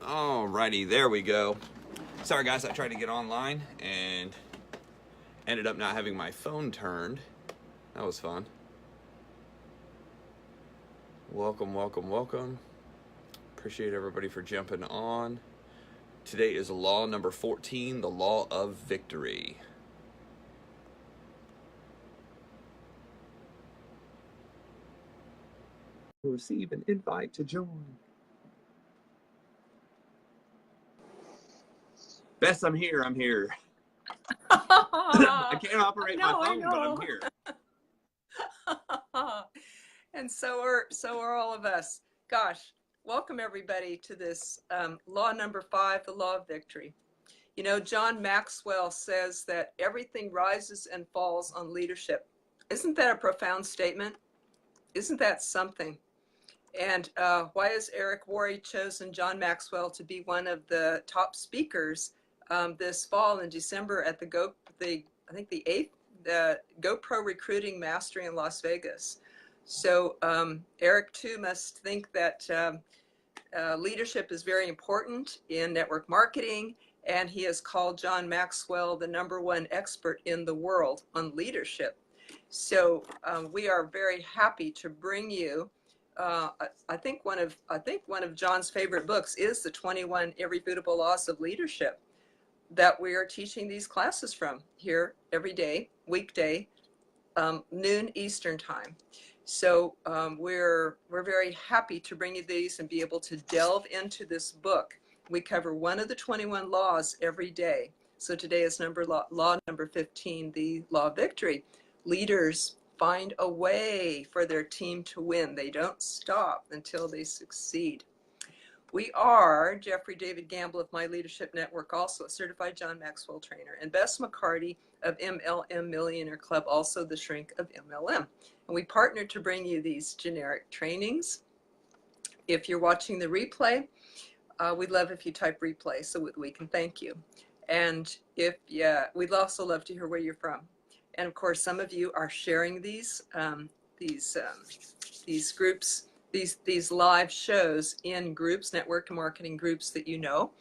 Alrighty, there we go. Sorry guys, I tried to get online and ended up not having my phone turned. That was fun. Welcome, welcome, welcome. Appreciate everybody for jumping on. Today is law number 14, the law of victory. Receive an invite to join. Bess, I'm here. I can't operate my phone, but I'm here. And so are all of us. Gosh, welcome everybody to this law number 5, the law of victory. You know, John Maxwell says that everything rises and falls on leadership. Isn't that a profound statement? Isn't that something? And why has Eric Worre chosen John Maxwell to be one of the top speakers this fall in December at the 8th GoPro Recruiting Mastery in Las Vegas? So Eric too must think that leadership is very important in network marketing, and he has called John Maxwell the #1 expert in the world on leadership. So we are very happy to bring you. I think one of John's favorite books is the 21 Irrefutable Laws of Leadership that we are teaching these classes from here every day, weekday, noon Eastern time. So we're very happy to bring you these and be able to delve into this book. We cover one of the 21 laws every day. So today is law number 15, the law of victory. Leaders find a way for their team to win. They don't stop until they succeed. We are Jeffrey David Gamble of My Leadership Network, also a certified John Maxwell trainer, and Bess McCarty of MLM Millionaire Club, also the shrink of MLM. And we partner to bring you these generic trainings. If you're watching the replay, we'd love if you type replay so we can thank you. And we'd also love to hear where you're from. And of course, some of you are sharing these groups, these live shows in groups, network marketing groups that you know.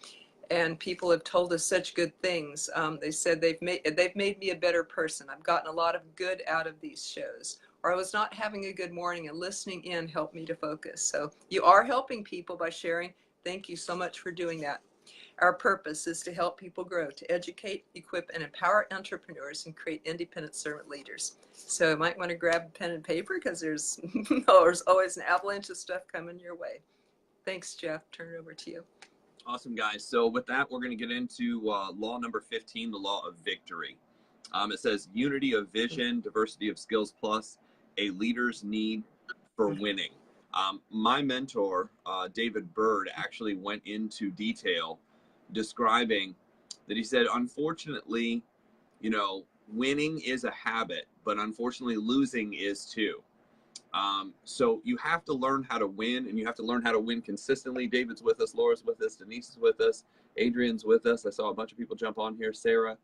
And people have told us such good things. They said they've made me a better person. I've gotten a lot of good out of these shows. Or I was not having a good morning, and listening in helped me to focus. So you are helping people by sharing. Thank you so much for doing that. Our purpose is to help people grow, to educate, equip, and empower entrepreneurs and create independent servant leaders. So you might want to grab a pen and paper because there's always an avalanche of stuff coming your way. Thanks, Jeff. Turn it over to you. Awesome, guys. So with that, we're going to get into law number 15, the law of victory. It says unity of vision, diversity of skills, plus a leader's need for winning. My mentor, David Bird, actually went into detail describing that. He said, unfortunately, you know, winning is a habit, but unfortunately losing is too. So you have to learn how to win, and you have to learn how to win consistently. David's with us, Laura's with us, Denise is with us, Adrian's with us. I saw a bunch of people jump on here. Sarah,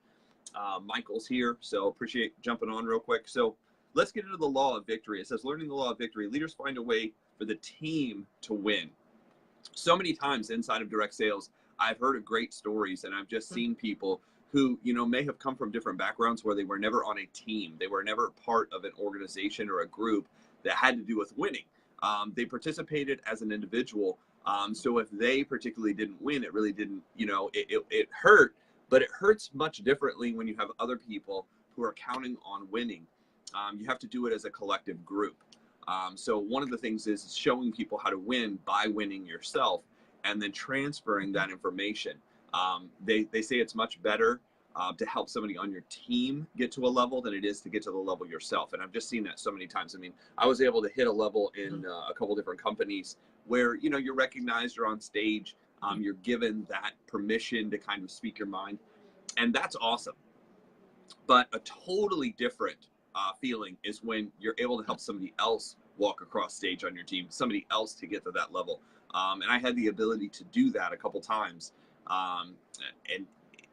Michael's here. So appreciate jumping on real quick. So let's get into the law of victory. It says, learning the law of victory, leaders find a way for the team to win. So many times inside of direct sales, I've heard of great stories, and I've just seen people who, you know, may have come from different backgrounds where they were never on a team. They were never part of an organization or a group that had to do with winning. They participated as an individual. So if they particularly didn't win, it really didn't, you know, it hurt, but it hurts much differently when you have other people who are counting on winning. You have to do it as a collective group. So one of the things is showing people how to win by winning yourself, and then transferring that information. They say it's much better to help somebody on your team get to a level than it is to get to the level yourself. And I've just seen that so many times. I mean, I was able to hit a level in a couple different companies where, you know, you're recognized, you're on stage, you're given that permission to kind of speak your mind. And that's awesome. But a totally different feeling is when you're able to help somebody else walk across stage on your team, somebody else to get to that level. And I had the ability to do that a couple times. And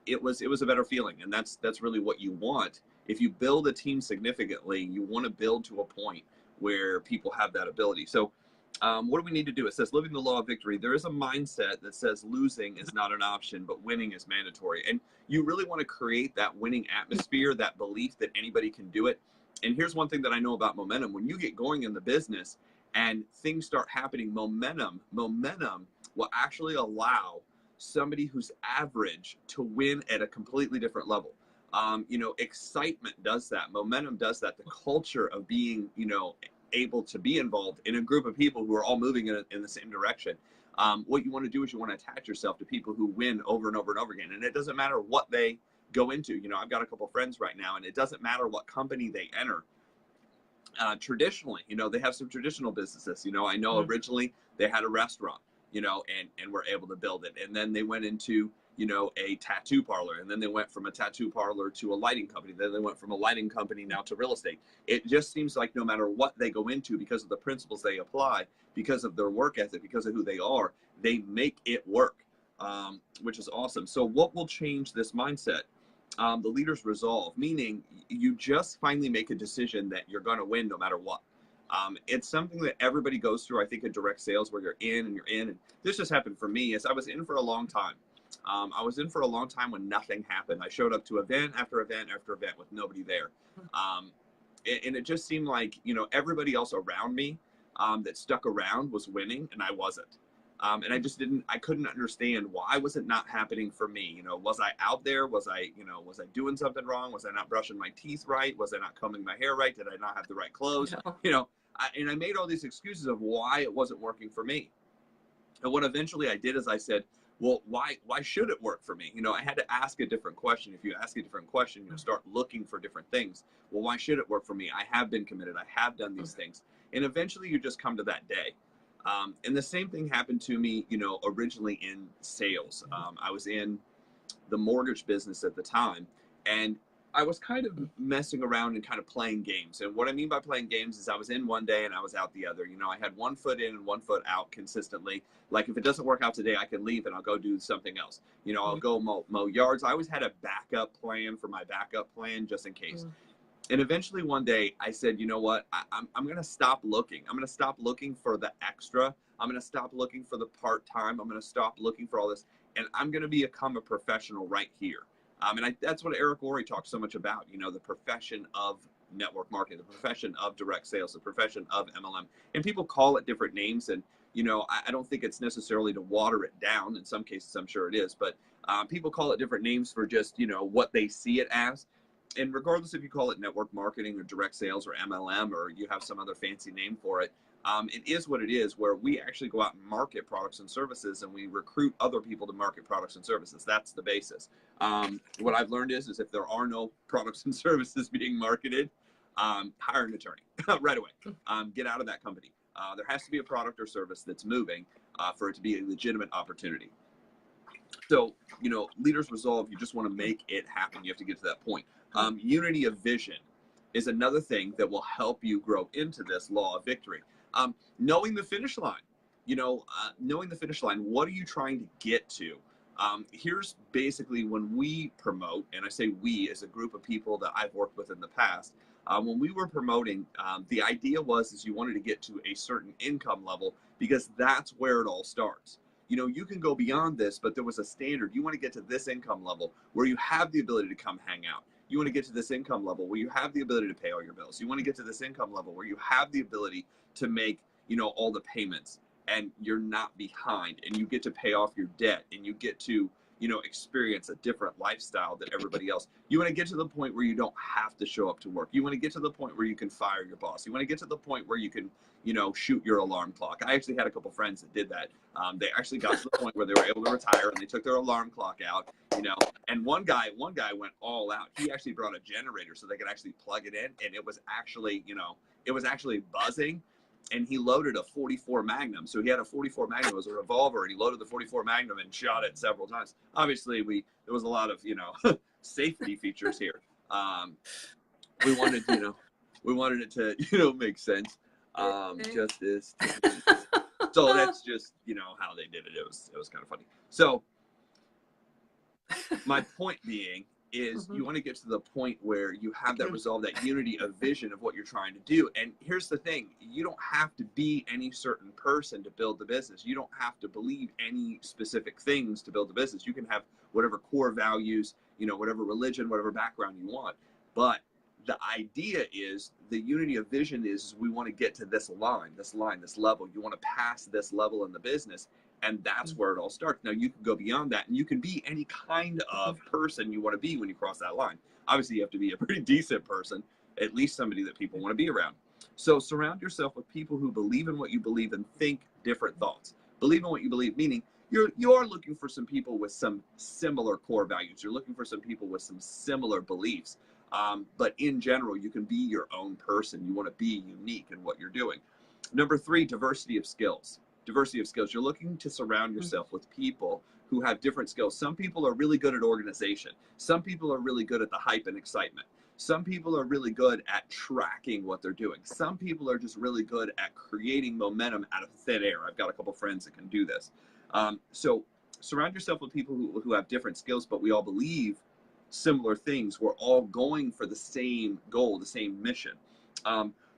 it was a better feeling. And that's really what you want. If you build a team significantly, you want to build to a point where people have that ability. So What do we need to do? It says living the law of victory. There is a mindset that says losing is not an option, but winning is mandatory. And you really want to create that winning atmosphere, that belief that anybody can do it. And here's one thing that I know about momentum. When you get going in the business and things start happening, momentum will actually allow somebody who's average to win at a completely different level. Excitement does that. Momentum does that. The culture of being, able to be involved in a group of people who are all moving in the same direction. What you want to do is you want to attach yourself to people who win over and over and over again. And it doesn't matter what they go into. I've got a couple friends right now, and it doesn't matter what company they enter. Traditionally, they have some traditional businesses. I know originally they had a restaurant, and were able to build it. And then they went into, a tattoo parlor. And then they went from a tattoo parlor to a lighting company. Then they went from a lighting company now to real estate. It just seems like no matter what they go into, because of the principles they apply, because of their work ethic, because of who they are, they make it work, which is awesome. So what will change this mindset? The leader's resolve, meaning you just finally make a decision that you're going to win no matter what. It's something that everybody goes through, I think, in direct sales, where you're in. And this just happened for me. As I was in for a long time. I was in for a long time when nothing happened. I showed up to event after event after event with nobody there. And it just seemed like, everybody else around me that stuck around was winning, and I wasn't. And I couldn't understand, why was it not happening for me? Was I out there? Was I doing something wrong? Was I not brushing my teeth right? Was I not combing my hair right? Did I not have the right clothes? And I made all these excuses of why it wasn't working for me. And what eventually I did is I said, well, why should it work for me? I had to ask a different question. If you ask a different question, start looking for different things. Well, why should it work for me? I have been committed. I have done these things. And eventually you just come to that day. And the same thing happened to me, originally in sales. I was in the mortgage business at the time, and I was kind of messing around and kind of playing games. And what I mean by playing games is I was in one day and I was out the other. I had 1 foot in and 1 foot out consistently. Like, if it doesn't work out today, I can leave and I'll go do something else. I'll go mow yards. I always had a backup plan for my backup plan, just in case. And eventually one day I said, you know what, I'm going to stop looking. I'm going to stop looking for the extra. I'm going to stop looking for the part-time. I'm going to stop looking for all this. And I'm going to become a professional right here. And that's what Eric Worre talks so much about, the profession of network marketing, the profession of direct sales, the profession of MLM. And people call it different names. And, I don't think it's necessarily to water it down. In some cases, I'm sure it is. But people call it different names for just, what they see it as. And regardless if you call it network marketing or direct sales or MLM, or you have some other fancy name for it, it is what it is, where we actually go out and market products and services, and we recruit other people to market products and services. That's the basis. What I've learned is if there are no products and services being marketed, hire an attorney right away. Get out of that company. There has to be a product or service that's moving for it to be a legitimate opportunity. So, leaders resolve, you just want to make it happen. You have to get to that point. Unity of vision is another thing that will help you grow into this law of victory. Knowing the finish line, knowing the finish line, what are you trying to get to? Here's basically when we promote, and I say we as a group of people that I've worked with in the past, when we were promoting, the idea is you wanted to get to a certain income level, because that's where it all starts. You can go beyond this, but there was a standard. You want to get to this income level where you have the ability to come hang out. You want to get to this income level where you have the ability to pay all your bills. You want to get to this income level where you have the ability to make, all the payments, and you're not behind, and you get to pay off your debt, and you get to, experience a different lifestyle than everybody else. You want to get to the point where you don't have to show up to work. You want to get to the point where you can fire your boss. You want to get to the point where you can, shoot your alarm clock. I actually had a couple friends that did that. They actually got to the point where they were able to retire, and they took their alarm clock out, and one guy went all out. He actually brought a generator so they could actually plug it in, and it was actually, it was actually buzzing. And he loaded a 44 Magnum. So he had a 44 Magnum. It was a revolver, and he loaded the 44 Magnum and shot it several times. Obviously, there was a lot of, safety features here. We wanted, we wanted it to, make sense. Justice. So that's just, how they did it. It was kind of funny. So my point being is Mhm. you want to get to the point where you have that resolve, that unity of vision of what you're trying to do. And here's the thing, you don't have to be any certain person to build the business. You don't have to believe any specific things to build the business. You can have whatever core values, you know, whatever religion, whatever background you want. But the idea is, the unity of vision is, we want to get to this line, this level. You want to pass this level in the business. And that's where it all starts. Now, you can go beyond that, and you can be any kind of person you want to be when you cross that line. Obviously, you have to be a pretty decent person, at least somebody that people want to be around. So surround yourself with people who believe in what you believe and think different thoughts. Believe in what you believe, meaning you're looking for some people with some similar core values. You're looking for some people with some similar beliefs. But in general, you can be your own person. You want to be unique in what you're doing. Number 3, diversity of skills. Diversity of skills. You're looking to surround yourself with people who have different skills. Some people are really good at organization. Some people are really good at the hype and excitement. Some people are really good at tracking what they're doing. Some people are just really good at creating momentum out of thin air. I've got a couple friends that can do this. So surround yourself with people who have different skills, but we all believe similar things. We're all going for the same goal, the same mission.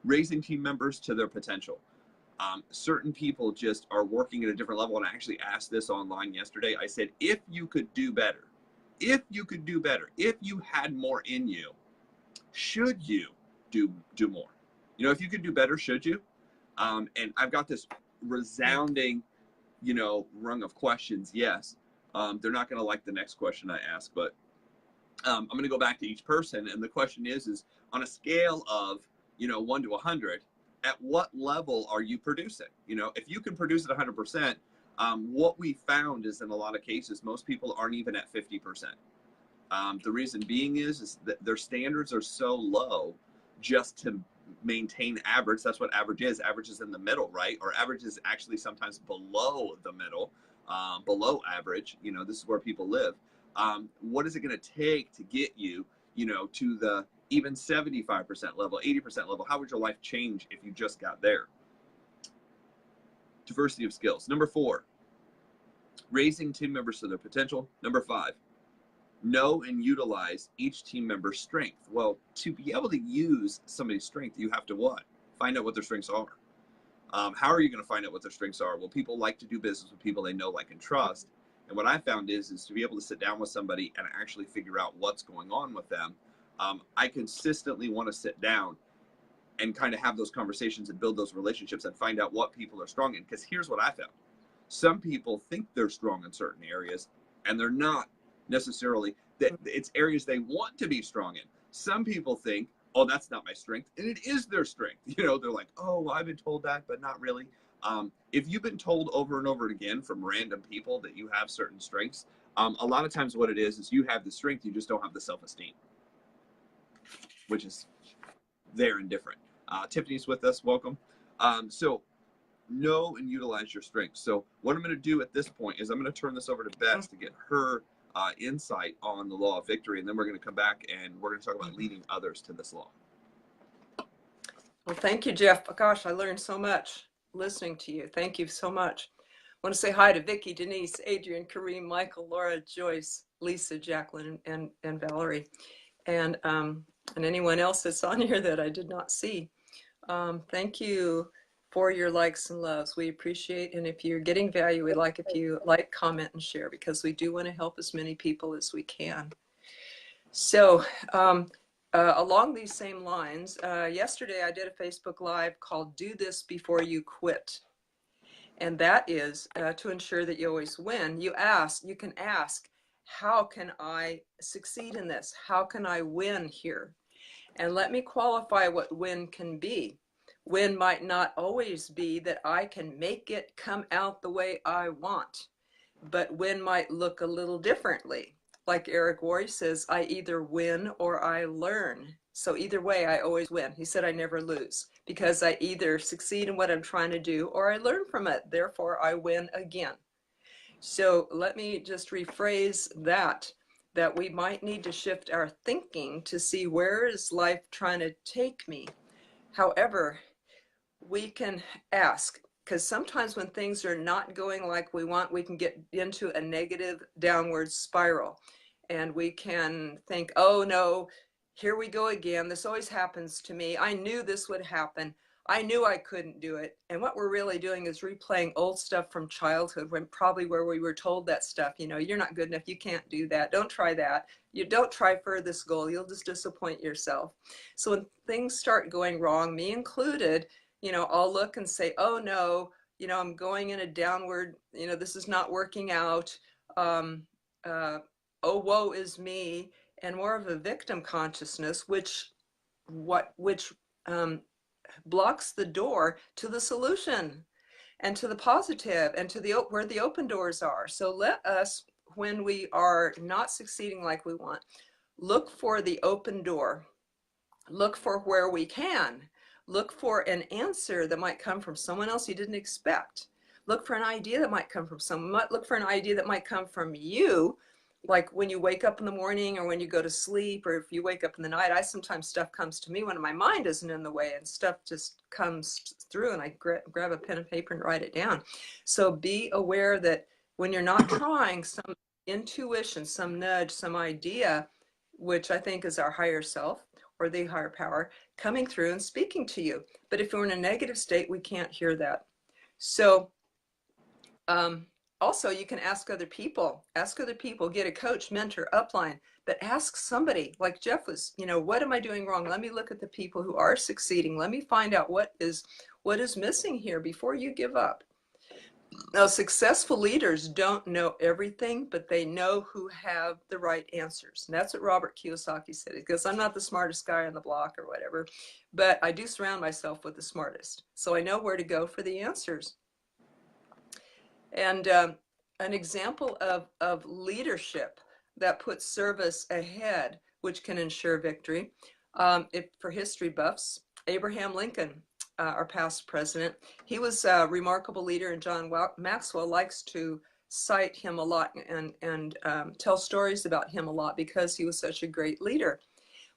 Raising team members to their potential. Certain people just are working at a different level. And I actually asked this online yesterday. I said, if you could do better, if you had more in you, should you do more? You know, if you could do better, should you? And I've got this resounding, you know, rung of questions. Yes. They're not going to like the next question I ask, but I'm going to go back to each person. And the question is on a scale of, you know, 1 to 100, at what level are you producing? You know, if you can produce at 100%, what we found is, in a lot of cases, most people aren't even at 50%. The reason being is that their standards are so low just to maintain average. That's what average is. Average is in the middle, right? Or average is actually sometimes below the middle, below average. You know, this is where people live. What is it going to take to get you, you know, to the even 75% level, 80% level? How would your life change if you just got there? Diversity of skills. Number 4, raising team members to their potential. Number 5, know and utilize each team member's strength. Well, to be able to use somebody's strength, you have to what? Find out what their strengths are. How are you going to find out what their strengths are? Well, people like to do business with people they know, like, and trust. And what I found is to be able to sit down with somebody and actually figure out what's going on with them. I consistently want to sit down and kind of have those conversations and build those relationships and find out what people are strong in. Because here's what I found. Some people think they're strong in certain areas, and they're not necessarily. That it's areas they want to be strong in. Some people think, oh, that's not my strength, and it is their strength. You know, they're like, oh, well, I've been told that, but not really. If you've been told over and over again from random people that you have certain strengths, a lot of times what it is you have the strength, you just don't have the self-esteem, which is there and different. Tiffany's with us. Welcome. So know and utilize your strengths. So what I'm going to do at this point is I'm going to turn this over to Bess to get her insight on the law of victory. And then we're going to come back and we're going to talk about leading others to this law. Well, thank you, Jeff. Gosh, I learned so much listening to you. Thank you so much. I want to say hi to Vicki, Denise, Adrian, Kareem, Michael, Laura, Joyce, Lisa, Jacqueline, and Valerie, and anyone else that's on here that I did not see. Thank you for your likes and loves. We appreciate, and if you're getting value, we like if you like, comment, and share, because we do want to help as many people as we can. So along these same lines, yesterday I did a Facebook Live called Do This Before You Quit. And that is to ensure that you always win. You can ask, how can I succeed in this? How can I win here? And let me qualify what win can be. Win might not always be that I can make it come out the way I want, but win might look a little differently. Like Eric Worre says, I either win or I learn. So either way, I always win. He said I never lose, because I either succeed in what I'm trying to do or I learn from it. Therefore, I win again. So let me just rephrase that we might need to shift our thinking to see, where is life trying to take me? However, we can ask, because sometimes when things are not going like we want, we can get into a negative downward spiral. and we can think, oh no, here we go again. This always happens to me. I knew this would happen. I knew I couldn't do it. And what we're really doing is replaying old stuff from childhood, when probably where we were told that stuff, you know, you're not good enough. You can't do that. Don't try that. You don't try for this goal. You'll just disappoint yourself. So when things start going wrong, me included, you know, I'll look and say, oh no, you know, I'm going in a downward, you know, this is not working out. Oh, woe is me. And more of a victim consciousness, which blocks the door to the solution and to the positive and to the where the open doors are. So let us, when we are not succeeding like we want, look for the open door. Look for where we can. Look for an answer that might come from someone else you didn't expect. Look for an idea that might come from someone. Look for an idea that might come from you. Like when you wake up in the morning or when you go to sleep, or if you wake up in the night, sometimes stuff comes to me when my mind isn't in the way, and stuff just comes through, and I grab a pen and paper and write it down. So be aware that when you're not trying, some intuition, some nudge, some idea, which I think is our higher self or the higher power, coming through and speaking to you. But if we're in a negative state, we can't hear that. So also, you can ask other people, get a coach, mentor, upline, but ask somebody like Jeff was, you know, what am I doing wrong? Let me look at the people who are succeeding. Let me find out what is missing here before you give up. Now, successful leaders don't know everything, but they know who have the right answers. And that's what Robert Kiyosaki said. He goes, I'm not the smartest guy on the block or whatever, but I do surround myself with the smartest. So I know where to go for the answers. And an example of leadership that puts service ahead, which can ensure victory, for history buffs, Abraham Lincoln, our past president, he was a remarkable leader, and John Maxwell likes to cite him a lot and tell stories about him a lot because he was such a great leader.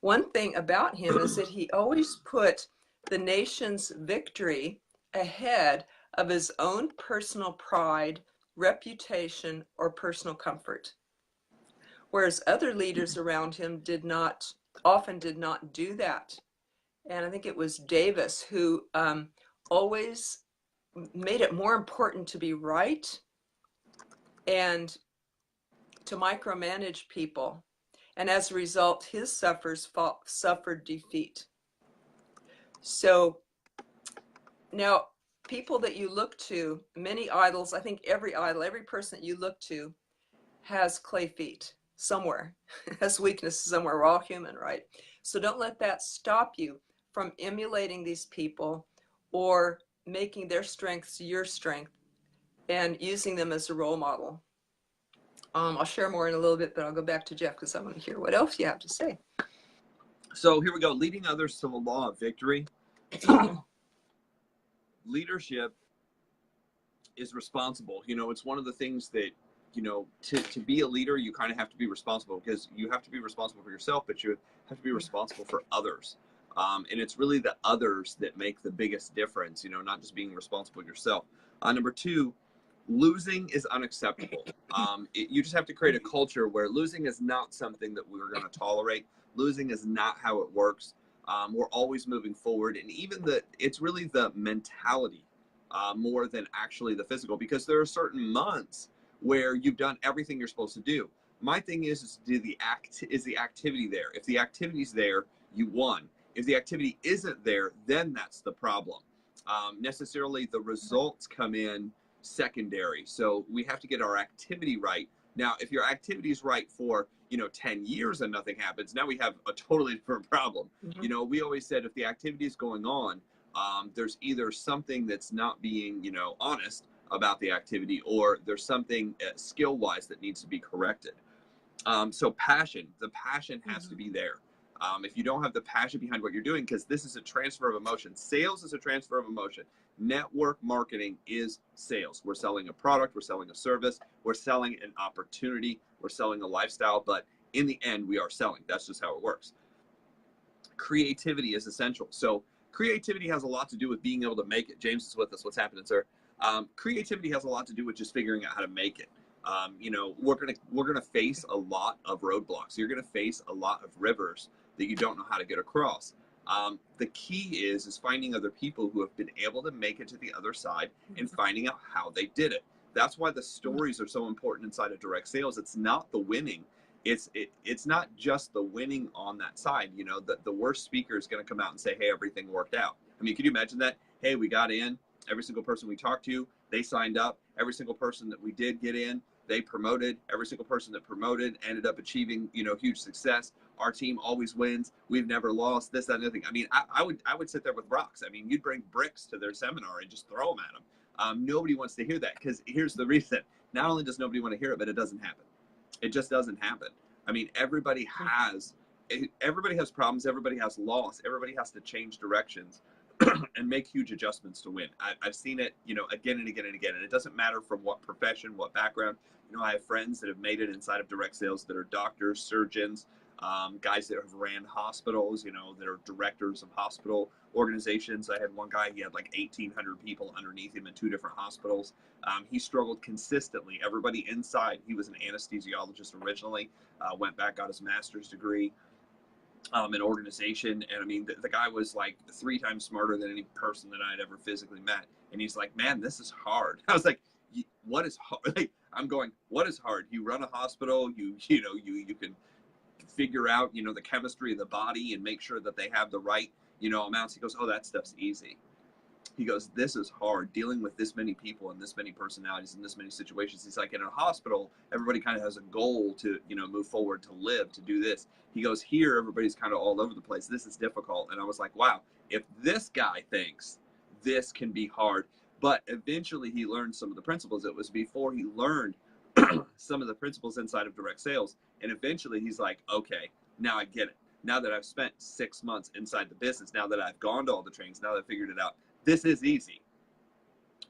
One thing about him is that he always put the nation's victory ahead of his own personal pride, reputation, or personal comfort. Whereas other leaders around him often did not do that. And I think it was Davis who always made it more important to be right and to micromanage people. And as a result, his suffered defeat. So now, people that you look to, many idols, I think every person that you look to has clay feet somewhere, has weaknesses somewhere. We're all human, right? So don't let that stop you from emulating these people or making their strengths your strength and using them as a role model. I'll share more in a little bit, but I'll go back to Jeff because I want to hear what else you have to say. So here we go. Leading others to the law of victory. Leadership is responsible. You know, it's one of the things that, you know, to be a leader, you kind of have to be responsible, because you have to be responsible for yourself, but you have to be responsible for others. And it's really the others that make the biggest difference, you know, not just being responsible yourself. Number two, losing is unacceptable. You just have to create a culture where losing is not something that we're going to tolerate. Losing is not how it works. We're always moving forward, and even it's really the mentality more than actually the physical, because there are certain months where you've done everything you're supposed to do. My thing is the activity there? If the activity's there, you won. If the activity isn't there, then that's the problem. Necessarily the results come in secondary. So we have to get our activity right. Now, if your activity is right for, 10 years and nothing happens, now we have a totally different problem. Mm-hmm. We always said if the activity is going on, there's either something that's not being, honest about the activity, or there's something skill-wise that needs to be corrected. So the passion has to be there. If you don't have the passion behind what you're doing, because this is a transfer of emotion. Sales is a transfer of emotion. Network marketing is sales. We're selling a product, we're selling a service, we're selling an opportunity, we're selling a lifestyle, but in the end, we are selling. That's just how it works. Creativity is essential. So creativity has a lot to do with being able to make it. James is with us. What's happening, sir? Creativity has a lot to do with just figuring out how to make it. You know, we're gonna face a lot of roadblocks. You're gonna face a lot of rivers that you don't know how to get across. The key is finding other people who have been able to make it to the other side and finding out how they did it. That's why the stories are so important inside of direct sales. It's not the winning. It's not just the winning on that side. You know, the worst speaker is going to come out and say, hey, everything worked out. I mean, can you imagine that? Hey, we got in. Every single person we talked to, they signed up. Every single person that we did get in, they promoted. Every single person that promoted ended up achieving, you know, huge success. Our team always wins. We've never lost. This, that, and the other thing. I mean, I would sit there with rocks. I mean, you'd bring bricks to their seminar and just throw them at them. Nobody wants to hear that, because here's the reason. Not only does nobody want to hear it, but it doesn't happen. It just doesn't happen. I mean, everybody has problems. Everybody has loss. Everybody has to change directions and make huge adjustments to win. I've seen it, you know, again and again and again. And it doesn't matter from what profession, what background. You know, I have friends that have made it inside of direct sales that are doctors, surgeons, guys that have ran hospitals, you know, that are directors of hospital organizations. I had one guy, he had like 1,800 people underneath him in 2 different hospitals. He struggled consistently. Everybody inside, he was an anesthesiologist originally, went back, got his master's degree in organization. And I mean, the guy was like 3 times smarter than any person that I'd ever physically met. And he's like, man, this is hard. I was like, what is hard? Like, I'm going, what is hard? You run a hospital, you can figure out, you know, the chemistry of the body and make sure that they have the right, you know, amounts. He goes, oh, that stuff's easy. He goes, this is hard, dealing with this many people and this many personalities and this many situations. He's like, in a hospital, everybody kind of has a goal to, you know, move forward, to live, to do this. He goes, here, everybody's kind of all over the place. This is difficult. And I was like, wow, if this guy thinks this can be hard, but eventually he learned some of the principles. It was before he learned some of the principles inside of direct sales. And eventually he's like, okay, now I get it. Now that I've spent 6 months inside the business, now that I've gone to all the trainings, now that I've figured it out, this is easy.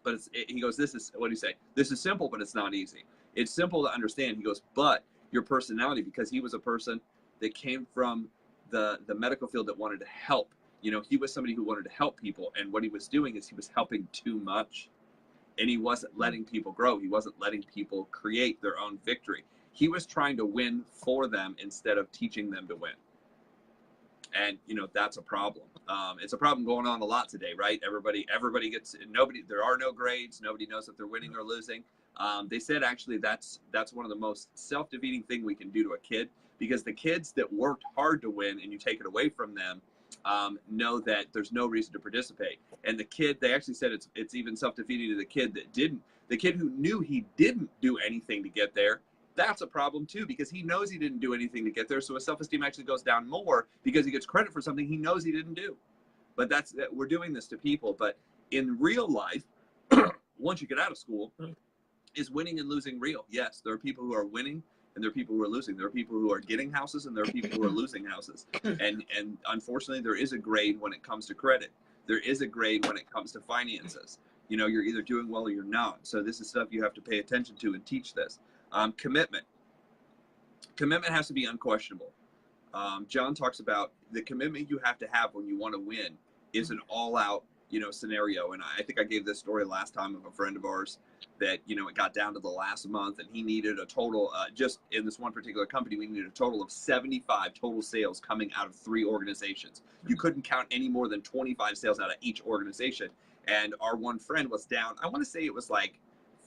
But he goes, this is, what do you say? This is simple, but it's not easy. It's simple to understand. He goes, but your personality, because he was a person that came from the medical field that wanted to help. You know, he was somebody who wanted to help people. And what he was doing is he was helping too much. And he wasn't letting people grow. He wasn't letting people create their own victory. He was trying to win for them instead of teaching them to win. And, you know, that's a problem. It's a problem going on a lot today, right? Everybody gets, there are no grades. Nobody knows if they're winning or losing. They said, actually, that's one of the most self-defeating thing we can do to a kid, because the kids that worked hard to win and you take it away from them, know that there's no reason to participate. And the kid, they actually said it's even self-defeating to the kid that didn't, the kid who knew he didn't do anything to get there. That's a problem too, because he knows he didn't do anything to get there. So his self-esteem actually goes down more because he gets credit for something he knows he didn't do. But we're doing this to people. But in real life, once you get out of school, is winning and losing real? Yes, there are people who are winning and there are people who are losing. There are people who are getting houses and there are people who are losing houses. And unfortunately, there is a grade when it comes to credit. There is a grade when it comes to finances. You know, you're either doing well or you're not. So this is stuff you have to pay attention to and teach this. Commitment. Commitment has to be unquestionable. John talks about the commitment you have to have when you want to win is an all-out, you know, scenario. And I think I gave this story last time of a friend of ours that, you know, it got down to the last month and he needed a total, just in this one particular company, we needed a total of 75 total sales coming out of 3 organizations. You couldn't count any more than 25 sales out of each organization. And our one friend was down, I want to say it was like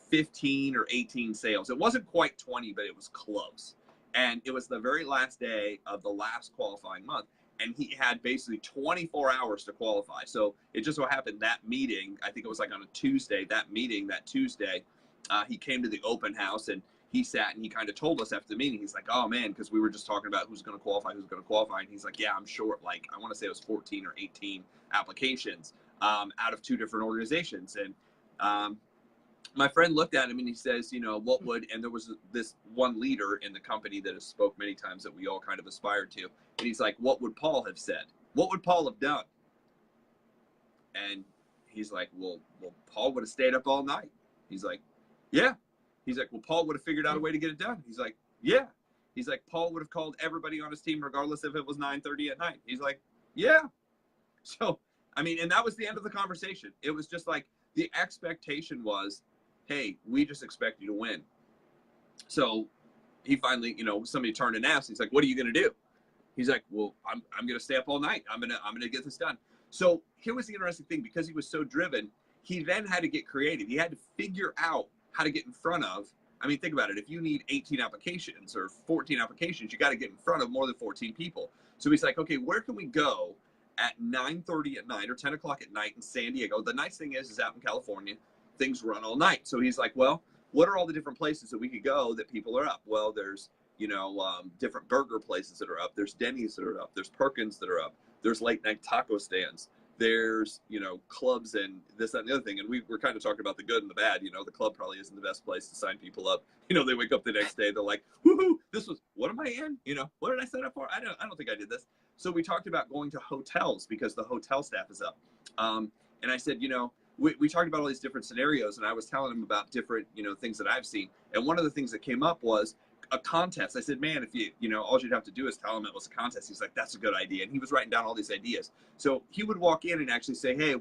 15 or 18 sales. It wasn't quite 20, but it was close. And it was the very last day of the last qualifying month. And he had basically 24 hours to qualify. So it just so happened that meeting, I think it was like on a Tuesday, that Tuesday, he came to the open house and he sat and he kind of told us after the meeting, he's like, oh man, because we were just talking about who's going to qualify. And he's like, yeah, I'm short. Like, I want to say it was 14 or 18 applications out of 2 different organizations. And my friend looked at him and he says, you know, what would, and there was this one leader in the company that has spoke many times that we all kind of aspired to. And he's like, what would Paul have said? What would Paul have done? And he's like, well, Paul would have stayed up all night. He's like, yeah. He's like, well, Paul would have figured out a way to get it done. He's like, yeah. He's like, Paul would have called everybody on his team, regardless if it was 9:30 at night. He's like, yeah. So, I mean, and that was the end of the conversation. It was just like, the expectation was, hey, we just expect you to win. So he finally, you know, somebody turned and asked, he's like, what are you going to do? He's like, well, I'm going to stay up all night. I'm going to get this done. So here was the interesting thing, because he was so driven, he then had to get creative. He had to figure out how to get in front of, I mean, think about it. If you need 18 applications or 14 applications, you got to get in front of more than 14 people. So he's like, okay, where can we go at 9:30 at night or 10 o'clock at night in San Diego? The nice thing is out in California, things run all night. So he's like, well, what are all the different places that we could go that people are up? Well, there's, you know, different burger places that are up. There's Denny's that are up. There's Perkins that are up. There's late night taco stands. There's, you know, clubs and this, that, and the other thing. And we're kind of talking about the good and the bad. You know, the club probably isn't the best place to sign people up. You know, they wake up the next day, they're like, woohoo, this was, what am I in? You know, what did I sign up for? I don't think I did this. So we talked about going to hotels because the hotel staff is up. And I said, you know, we talked about all these different scenarios, and I was telling him about different, you know, things that I've seen. And one of the things that came up was a contest. I said, man, if you know, all you'd have to do is tell him it was a contest. He's like, that's a good idea. And he was writing down all these ideas. So he would walk in and actually say, hey,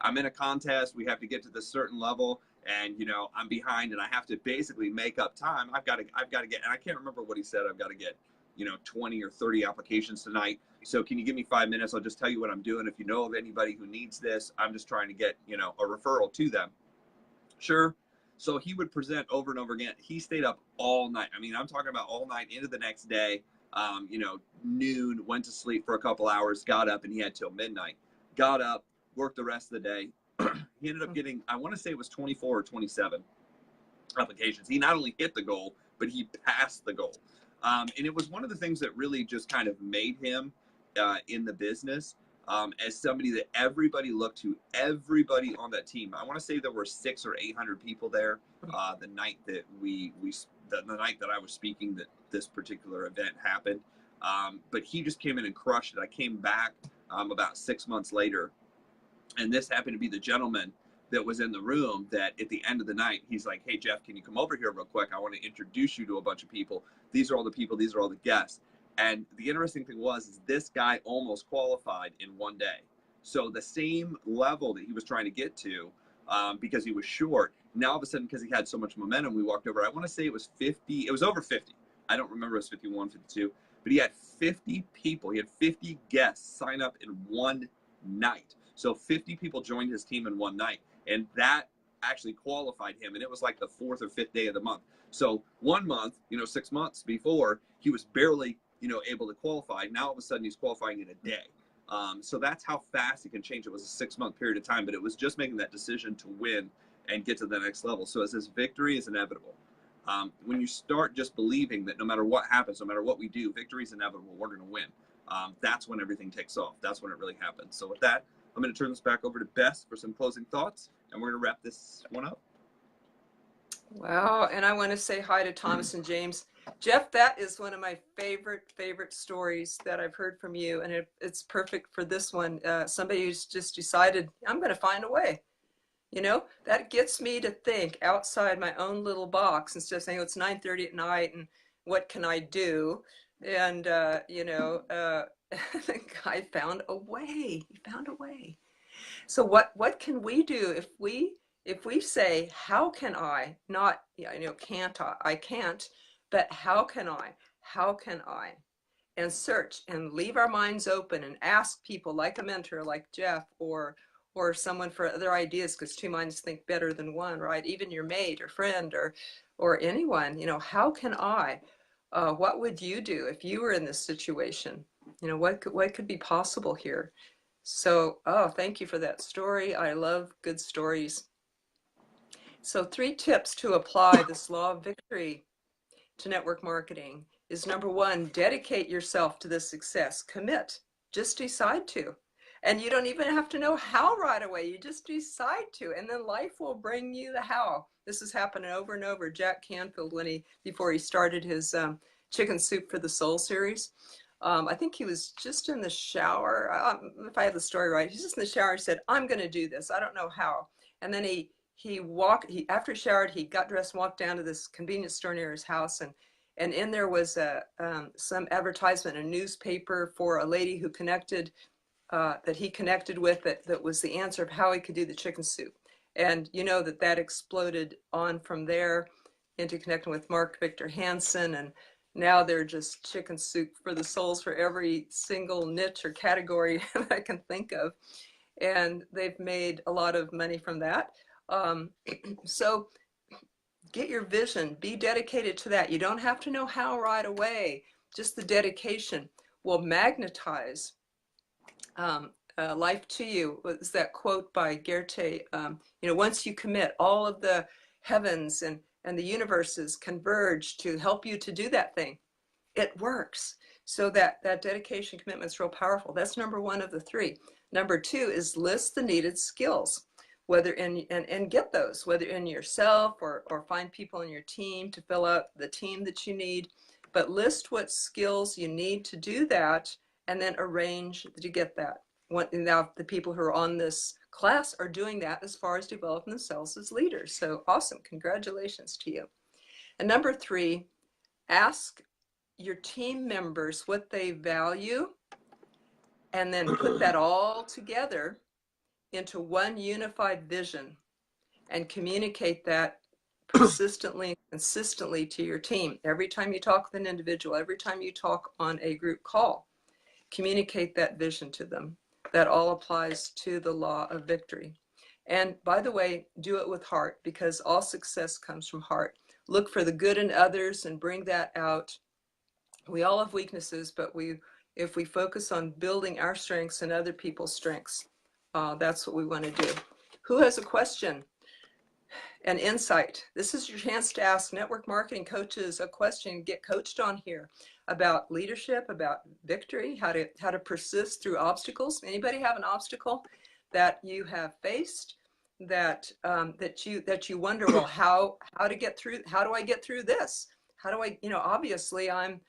I'm in a contest. We have to get to this certain level. And, you know, I'm behind and I have to basically make up time. I've got to get, and I can't remember what he said. I've got to get, you know, 20 or 30 applications tonight. So can you give me 5 minutes? I'll just tell you what I'm doing. If you know of anybody who needs this, I'm just trying to get, you know, a referral to them. Sure. So he would present over and over again. He stayed up all night. I mean, I'm talking about all night into the next day, you know, noon, went to sleep for a couple hours, got up, and he had till midnight. Got up, worked the rest of the day. He ended up getting, I want to say it was 24 or 27 applications. He not only hit the goal, but he passed the goal. And it was one of the things that really just kind of made him in the business as somebody that everybody looked to, everybody on that team. I want to say there were 600 or 800 people there the night that the night that I was speaking, that this particular event happened. But he just came in and crushed it. I came back about 6 months later, and this happened to be the gentleman that was in the room that at the end of the night, he's like, hey, Jeff, can you come over here real quick? I want to introduce you to a bunch of people. These are all the people. These are all the guests. And the interesting thing is this guy almost qualified in one day. So the same level that he was trying to get to because he was short, now all of a sudden, because he had so much momentum, we walked over. I want to say it was 50. It was over 50. I don't remember if it was 51, 52. But he had 50 people. He had 50 guests sign up in one night. So 50 people joined his team in one night. And that actually qualified him. And it was like the 4th or 5th day of the month. So 1 month, you know, 6 months before, he was barely, you know, able to qualify. Now all of a sudden he's qualifying in a day. So that's how fast it can change. It was a 6-month period of time, but it was just making that decision to win and get to the next level. So it says victory is inevitable. When you start just believing that no matter what happens, no matter what we do, victory is inevitable, we're going to win. That's when everything takes off. That's when it really happens. So with that, I'm going to turn this back over to Bess for some closing thoughts, and we're going to wrap this one up. Wow. And I want to say hi to Thomas and James. Jeff, that is one of my favorite stories that I've heard from you. And it's perfect for this one. Somebody who's just decided, I'm going to find a way. You know, that gets me to think outside my own little box instead of saying, oh, it's 9:30 at night and what can I do? And, you know, the guy found a way. He found a way. So what can we do if we say, how can I, not, you know, can't I can't, but how can I, and search and leave our minds open and ask people like a mentor, like Jeff, or someone for other ideas, because 2 minds think better than one, right? Even your mate or friend or anyone, you know, how can I, what would you do if you were in this situation? You know, what could be possible here? So, oh, thank you for that story. I love good stories. So 3 tips to apply this law of victory to network marketing is: number 1, dedicate yourself to this success. Commit. Just decide to. And you don't even have to know how right away. You just decide to. And then life will bring you the how. This is happening over and over. Jack Canfield, before he started his Chicken Soup for the Soul series, I think he was just in the shower. If I have the story right, he's just in the shower. He said, I'm going to do this. I don't know how. And then after he showered, he got dressed and walked down to this convenience store near his house. And in there was some advertisement, a newspaper for a lady who that he connected with, that was the answer of how he could do the chicken soup. And you know that exploded on from there. into connecting with Mark Victor Hansen, and now they're just chicken soup for the souls for every single niche or category that I can think of. And they've made a lot of money from that. So get your vision, be dedicated to that. You don't have to know how right away, just the dedication will magnetize life to you. Was that quote by Goethe? Once you commit, all of the heavens and the universes converge to help you to do that thing. It works. So that dedication commitment is real powerful. That's number one of the three. Number two is list the needed skills, whether and get those, whether in yourself or find people in your team to fill out the team that you need. But list what skills you need to do that, and then arrange to get that. Now the people who are on this class are doing that as far as developing themselves as leaders. So awesome. Congratulations to you. And number three, ask your team members what they value, and then put that all together into one unified vision and communicate that persistently and consistently to your team. Every time you talk with an individual, every time you talk on a group call, communicate that vision to them. That all applies to the law of victory. And by the way, do it with heart, because all success comes from heart. Look for the good in others and bring that out. We all have weaknesses, but if we focus on building our strengths and other people's strengths, that's what we want to do. Who has a question? An insight. This is your chance to ask network marketing coaches a question, get coached on here about leadership, about victory, how to persist through obstacles. Anybody have an obstacle that you have faced that you wonder, well, how to get through? How do I get through this? How do I, obviously I'm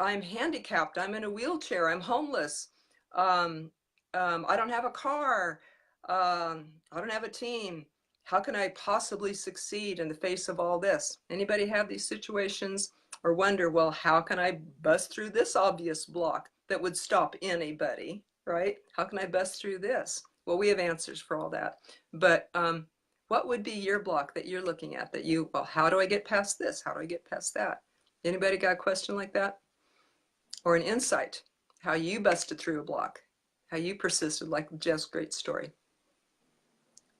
handicapped. I'm in a wheelchair. I'm homeless. I don't have a car. I don't have a team. How can I possibly succeed in the face of all this? Anybody have these situations or wonder, well, how can I bust through this obvious block that would stop anybody, right? How can I bust through this? Well, we have answers for all that. But what would be your block that you're looking at well, how do I get past this? How do I get past that? Anybody got a question like that? Or an insight, how you busted through a block, how you persisted, like Jeff's great story.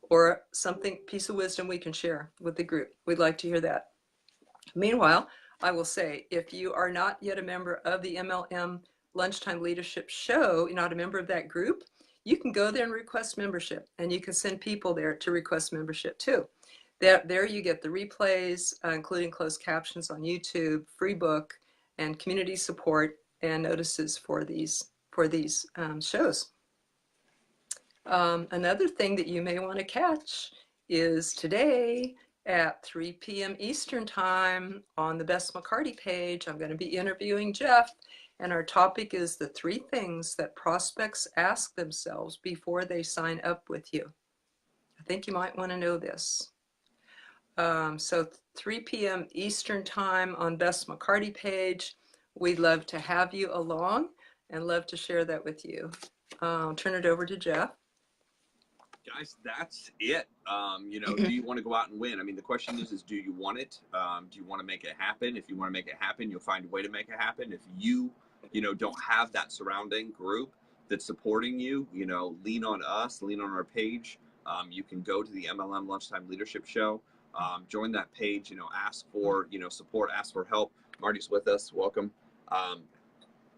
Or something, piece of wisdom we can share with the group. We'd like to hear that. Meanwhile, I will say, if you are not yet a member of the MLM Lunchtime Leadership Show, you're not a member of that group, you can go there and request membership, and you can send people there to request membership too. There you get the replays, including closed captions on YouTube, free book, and community support and notices for these shows. Another thing that you may want to catch is today at 3 p.m. Eastern Time on the Bess McCarty page. I'm going to be interviewing Jeff, and our topic is the 3 things that prospects ask themselves before they sign up with you. I think you might want to know this. So 3 p.m. Eastern Time on Bess McCarty page. We'd love to have you along and love to share that with you. I'll turn it over to Jeff. Guys, that's it. Do you want to go out and win? I mean, the question is do you want it? Do you want to make it happen? If you want to make it happen, you'll find a way to make it happen. If you don't have that surrounding group that's supporting you, lean on us, lean on our page. You can go to the MLM Lunchtime Leadership Show, join that page, ask for, support, ask for help. Marty's with us. Welcome.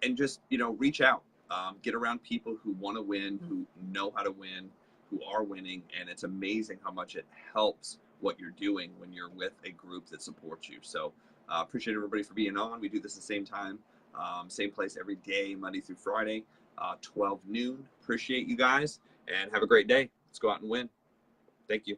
And just, reach out, get around people who want to win, who know how to win, who are winning, and it's amazing how much it helps what you're doing when you're with a group that supports you. So appreciate everybody for being on. We do this at the same time, same place every day, Monday through Friday, 12 noon. Appreciate you guys, and have a great day. Let's go out and win. Thank you.